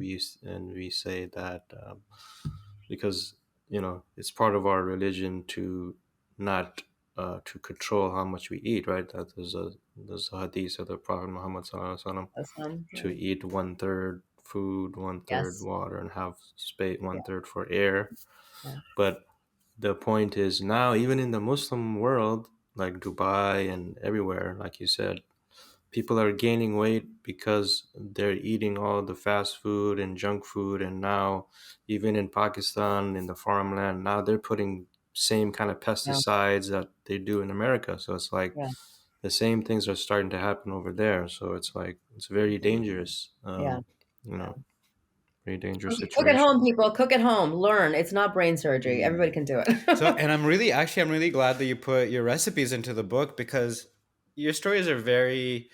we say that because it's part of our religion to not to control how much we eat, right? That there's a hadith of the Prophet Muhammad Sallallahu Alaihi Wasallam That's to eat 1/3 food, 1/3 yes. water, and have space Yeah. 1/3 for air. Yeah. But the point is now, even in the Muslim world, like Dubai and everywhere, like you said, people are gaining weight because they're eating all the fast food and junk food. And now, even in Pakistan, in the farmland, now they're putting same kind of Yeah. pesticides that they do in America. So it's like Yeah. the same things are starting to happen over there. So it's like it's very dangerous. Yeah. You Yeah. know, very dangerous Cook at situation. home, people. Cook at home. Learn. It's not brain surgery. Everybody Mm. can do So, it. and I'm really glad that you put your recipes into the book because your stories are very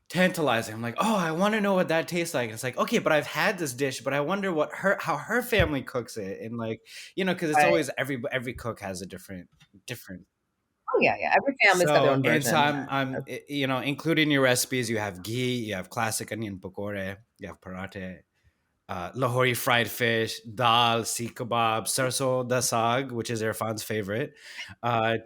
tantalizing. I'm like, oh, I want to know what that tastes like. And it's like, okay, but I've had this dish, but I wonder how her family cooks it, and like, because it's Right. always every cook has a different. Oh yeah, yeah. Every family's got their So own and so version. I'm including your recipes. You have ghee, you have classic onion pakore, you have parathe, Lahori fried fish, dal, Sikh kebab, Sarson da Saag, which is Irfan's favorite,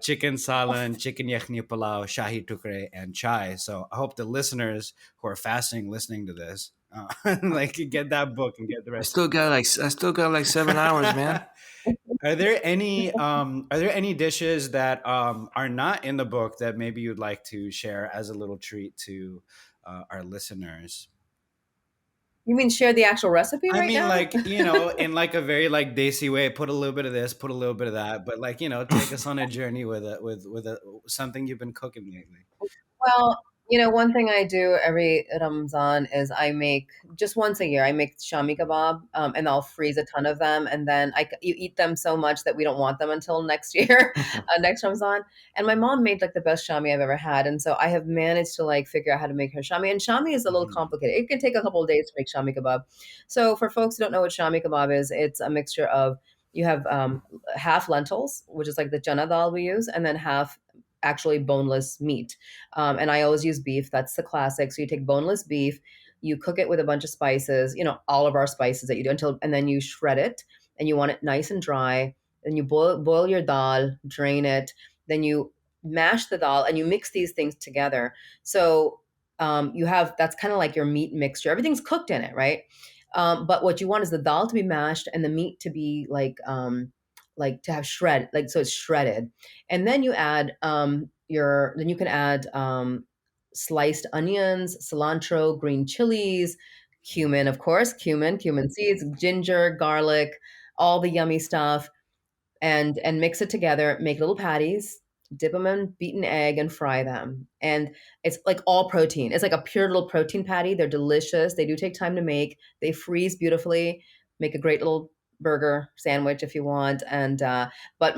chicken salan, chicken yakhni pulao, shahi tukre, and chai. So I hope the listeners who are fasting listening to this Like get that book and get the I rest. still got like 7 hours, man. Are there any dishes that are not in the book that maybe you'd like to share as a little treat to our listeners? You mean share the actual recipe I right mean, now? like, you know, in like a very like desi way, put a little bit of this, put a little bit of that, but like, you know, take us on a journey with something you've been cooking lately. Well, one thing I do every Ramzan is I make just once a year. I make Shami Kabab, and I'll freeze a ton of them, and then you eat them so much that we don't want them until next year, next Ramzan. And my mom made like the best Shami I've ever had, and so I have managed to like figure out how to make her Shami. And Shami is a little Mhm. complicated. It can take a couple of days to make Shami Kabab. So for folks who don't know what Shami Kabab is, it's a mixture of you have half lentils, which is like the chana dal we use, and then half actually boneless meat. And I always use beef. That's the classic. So you take boneless beef, you cook it with a bunch of spices, all of our spices that you do and then you shred it and you want it nice and dry. Then you boil your dal, drain it. Then you mash the dal and you mix these things together. So that's kind of like your meat mixture. Everything's cooked in it, right? But what you want is the dal to be mashed and the meat to be like to have shred, like so it's shredded, and then you add then you can add sliced onions, cilantro, green chilies, cumin, of course, cumin seeds, ginger, garlic, all the yummy stuff, and mix it together, make little patties, dip them in beaten egg and fry them. And it's like all protein. It's like a pure little protein patty. They're delicious. They do take time to make. They freeze beautifully. Make a great little burger sandwich if you want. And but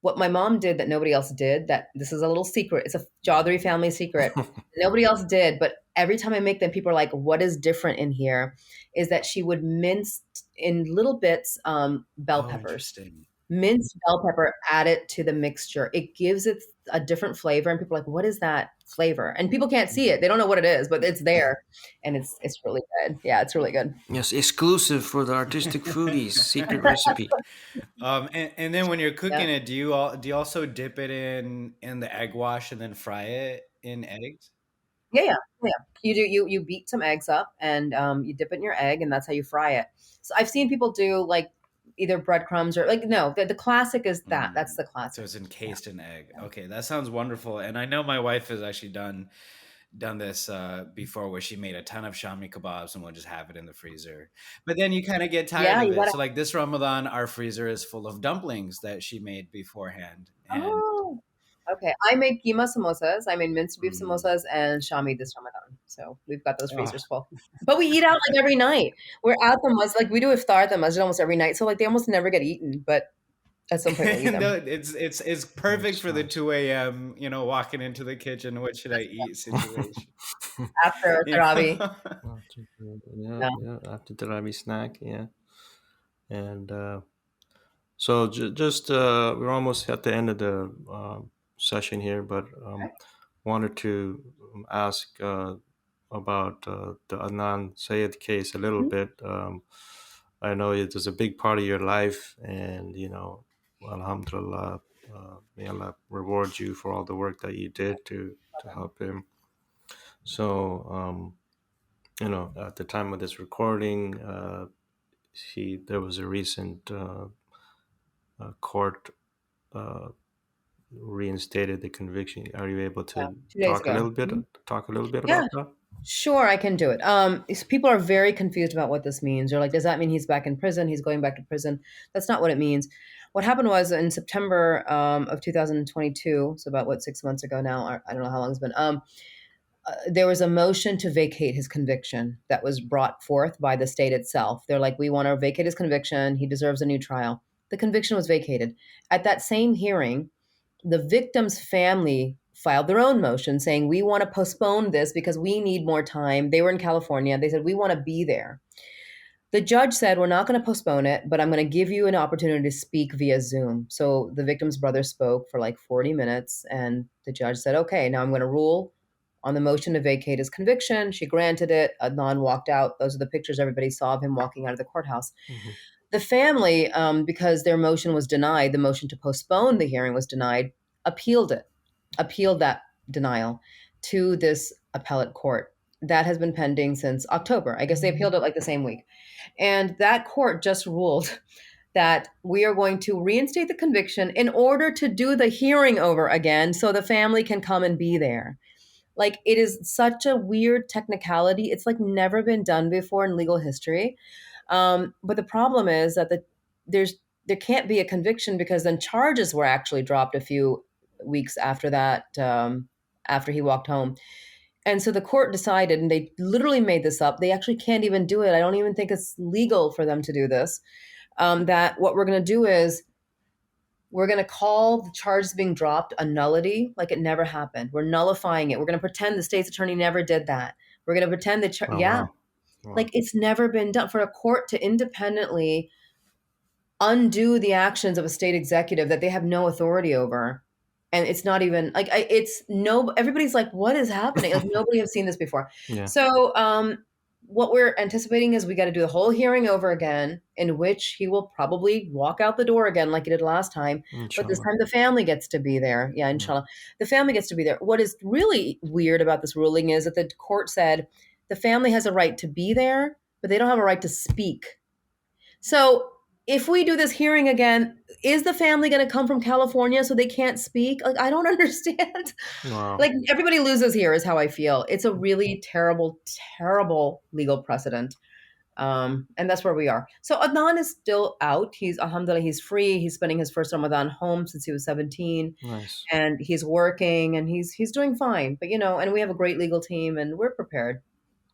what my mom did that nobody else did, that this is a little secret. It's a Chaudhry family secret. Nobody else did, but every time I make them, people are like, "What is different in here?" Is that she would mince in little bits bell Oh, peppers, interesting. minced bell pepper, add it to the mixture. It gives it a different flavor, and people are like, "What is that flavor?" And people can't see it; they don't know what it is, but it's there, and it's really good. Yeah, it's really good. Yes, exclusive for the artistic foodies. Secret recipe. And then when you're Yeah, cooking it, do you also dip it in the egg wash and then fry it in eggs? yeah, yeah, yeah. You beat some eggs up, and you dip it in your egg, and that's how you fry it. So I've seen people do like either breadcrumbs or like no, the classic is that. That's Mm. the So classic. it's Yeah. encased in egg. Okay, that sounds wonderful. And I know my wife has actually done this before, where she made a ton of shami kebabs and we'll just have it in the freezer. But then you kind of get tired Yeah, of you it. gotta. So like this Ramadan, our freezer is full of dumplings that she made beforehand. And Oh, okay. I make keema samosas. I made minced beef mm, samosas and shami this Ramadan. So we've got those oh, freezers full. But we eat out like every night. We're at the masjid, like we do iftar at the masjid almost every night. So like they almost never get eaten, but at some point we'll eat no, them. it's perfect Nice, for the nice. 2 a.m. You know, walking into the kitchen, what should I eat situation. After You Taraweeh. know? Yeah, Yeah. yeah. After the Rabi snack, yeah. And so just we're almost at the end of the session here, but wanted to ask about the Adnan Syed case a little Mhm. bit. I know it was a big part of your life, and Alhamdulillah, may Allah reward you for all the work that you did to help him. So, at the time of this recording, there was a recent court uh, reinstated the conviction. Are you able Yeah. to 2 days ago. Mhm. talk a little bit Yeah, about that? sure, I can do it. People are very confused about what this means. They're like, does that mean he's back in prison? He's going back to prison? That's not what it means. What happened was in September of 2022, so about what 6 months ago now. I don't know how long it's been. There was a motion to vacate his conviction that was brought forth by the state itself. They're like, we want to vacate his conviction. He deserves a new trial. The conviction was vacated. At that same hearing, the victim's family filed their own motion saying, we want to postpone this because we need more time. They were in California. They said, we want to be there. The judge said, we're not going to postpone it, but I'm going to give you an opportunity to speak via Zoom. So the victim's brother spoke for like 40 minutes, and the judge said, okay, now I'm going to rule on the motion to vacate his conviction. She granted it. Adnan walked out. Those are the pictures everybody saw of him walking out of the courthouse. Hmm. The family, because their motion was denied, the motion to postpone the hearing was denied, appealed that denial to this appellate court. that has been pending since October. I guess they appealed it like the same week. And that court just ruled that we are going to reinstate the conviction in order to do the hearing over again so the family can come and be there. Like, it is such a weird technicality. It's like never been done before in legal history. But the problem is that there can't be a conviction because then charges were actually dropped a few weeks after that, after he walked home. And so the court decided, and they literally made this up. They actually can't even do it. I don't even think it's legal for them to do this. That what we're going to do is we're going to call the charges being dropped a nullity, like it never happened. We're nullifying it. We're going to pretend the state's attorney never did that. We're going to pretend that, Oh, yeah, wow. Wow. like it's never been done for a court to independently undo the actions of a state executive that they have no authority over. And it's not even like everybody's like, what is happening? Like nobody has seen this before. Yeah. So what we're anticipating is we got to do the whole hearing over again, in which he will probably walk out the door again like he did last time. But this Inshallah. time the family gets to be there. Yeah, inshallah. The family gets to be there. What is really weird about this ruling is that the court said the family has a right to be there, but they don't have a right to speak. So if we do this hearing again, is the family going to come from California so they can't speak? Like, I don't understand. Wow. Like, everybody loses here is how I feel. It's a really terrible, terrible legal precedent. And that's where we are. So Adnan is still out. He's, alhamdulillah, he's free. He's spending his first Ramadan home since he was 17. Nice. And he's working and he's doing fine. But, and we have a great legal team and we're prepared.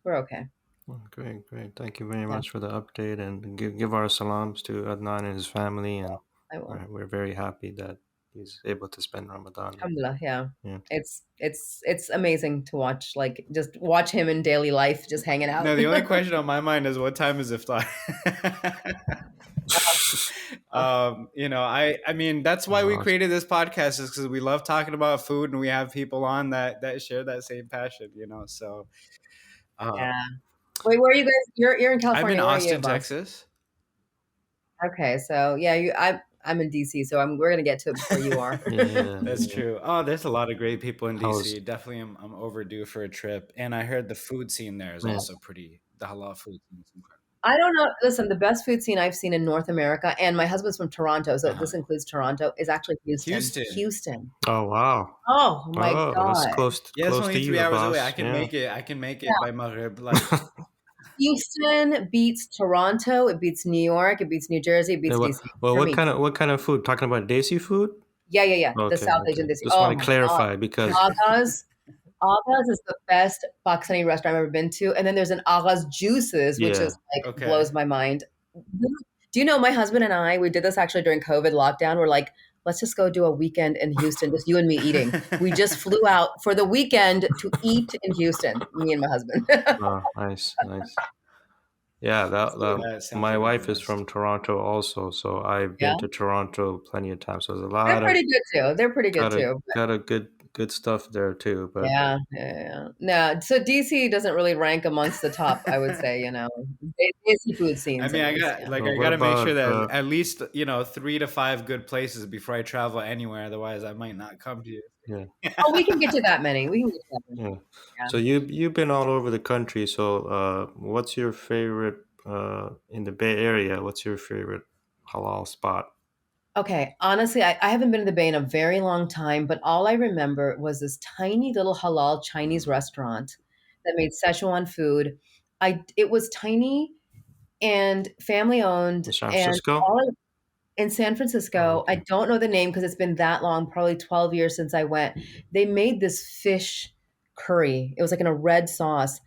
We're okay. Oh, great. Thank you very much for the update, and give our salams to Adnan and his family. And I will. we're very happy that he's able to spend Ramadan. Alhamdulillah, yeah. Yeah. It's amazing to watch, like just watch him in daily life, just hanging out. No, the only question on my mind is what time is iftar? I mean, that's why we created this podcast, is because we love talking about food and we have people on that share that same passion, so. Yeah. Wait, where are you guys? You're in California. I'm in Where Austin, are you, Texas. Okay, so yeah, I'm in DC, so we're gonna get to it before you are. Yeah, that's true. Oh, there's a lot of great people in How DC. Definitely, I'm overdue for a trip, and I heard the food scene there is also pretty. The halal food scene is incredible. I don't know. Listen, the best food scene I've seen in North America, and my husband's from Toronto, so this includes Toronto, is actually Houston. Oh, wow. Oh my God. That's close. Yeah, it's close only to 3 you, hours Abbas. away. I can make it. I can make it by Maghrib. Like Houston beats Toronto. It beats New York. It beats New Jersey. It beats DC. Well, what kind of food? Talking about Desi food? Yeah. Okay, The South Asian Desi. Just want to clarify because Abbas is the best Pakistani restaurant I've ever been to. And then there's an Abbas Juices, which is like blows my mind. Do you know, my husband and I, we did this actually during COVID lockdown. We're like, let's just go do a weekend in Houston, just you and me eating. We just flew out for the weekend to eat in Houston, me and my husband. Oh, nice. Yeah, my wife is from Toronto also, so I've been to Toronto plenty of times. So there's a lot. They're pretty good too. They're pretty good too. Got a good stuff there too. But yeah. No, so DC doesn't really rank amongst the top, I would say. DC food scenes. I mean, I got to make sure that at least 3 to 5 good places before I travel anywhere. Otherwise, I might not come to you. Yeah. Oh, we can get to that many. Yeah. So you've been all over the country. So what's your favorite in the Bay Area? What's your favorite halal spot? Okay, honestly, I haven't been to the Bay in a very long time, but all I remember was this tiny little halal Chinese restaurant that made Szechuan food. It was tiny and family owned. In San Francisco? In San Francisco. I don't know the name because it's been that long, probably 12 years since I went. They made this fish curry. It was like in a red sauce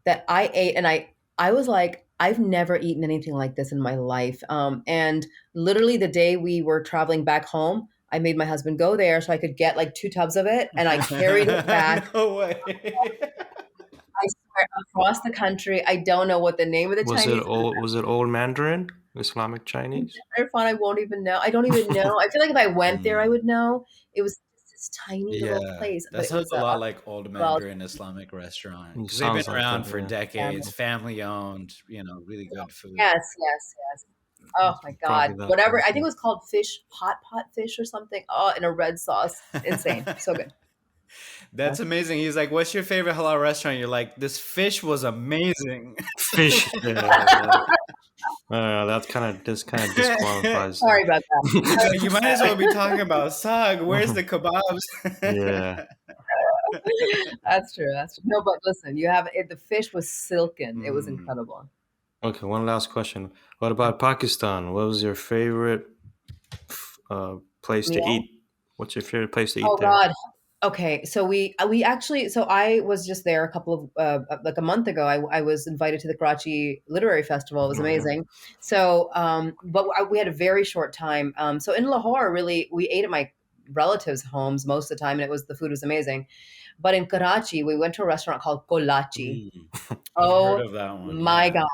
that I ate, and I was like, I've never eaten anything like this in my life. And literally the day we were traveling back home, I made my husband go there so I could get like 2 tubs of it, and I carried it back. No way. I swear, across the country. I don't know what the name of the Chinese. Was it Old Mandarin? Islamic Chinese? Irfan, I won't even know. I don't even know. I feel like if I went there, I would know. It was this tiny little place. That sounds a lot like Old Mandarin Islamic restaurant. Because they've been around for decades, family owned, really good food. Yes. Oh my God. Whatever. I think it was called pot fish or something. Oh, in a red sauce. Insane. So good. That's amazing. He's like, "What's your favorite halal restaurant?" You're like, "This fish was amazing." Fish. That kind of disqualifies. Sorry about that. You might as well be talking about Saag. Where's the kebabs? Yeah. That's true. That's true. No, but listen, the fish was silken. It was incredible. Okay, one last question. What about Pakistan? What was your favorite place to eat? What's your favorite place to eat there? God. Okay, so we actually, so I was just there a couple of like a month ago. I was invited to the Karachi Literary Festival. It was amazing. So, we had a very short time. So in Lahore, really, we ate at my relatives' homes most of the time, and the food was amazing. But in Karachi, we went to a restaurant called Kolachi. I've heard of that one. My God!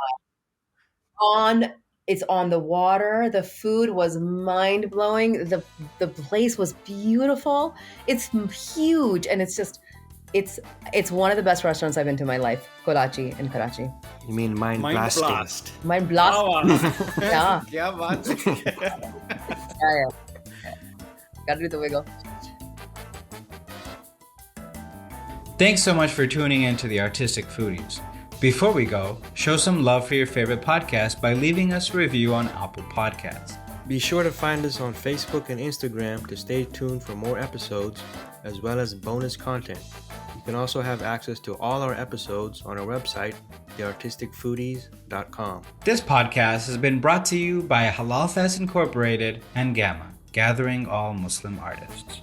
It's on the water. The food was mind blowing. The place was beautiful. It's huge, and it's one of the best restaurants I've been to in my life. Kolachi in Karachi. You mean mind blasting? Mind blast. Yeah. Yeah, Yeah. Gotta do the wiggle. Thanks so much for tuning in to the Artistic Foodies. Before we go, show some love for your favorite podcast by leaving us a review on Apple Podcasts. Be sure to find us on Facebook and Instagram to stay tuned for more episodes, as well as bonus content. You can also have access to all our episodes on our website, theartisticfoodies.com. This podcast has been brought to you by Halal Fest Incorporated and Gamma, gathering all Muslim artists.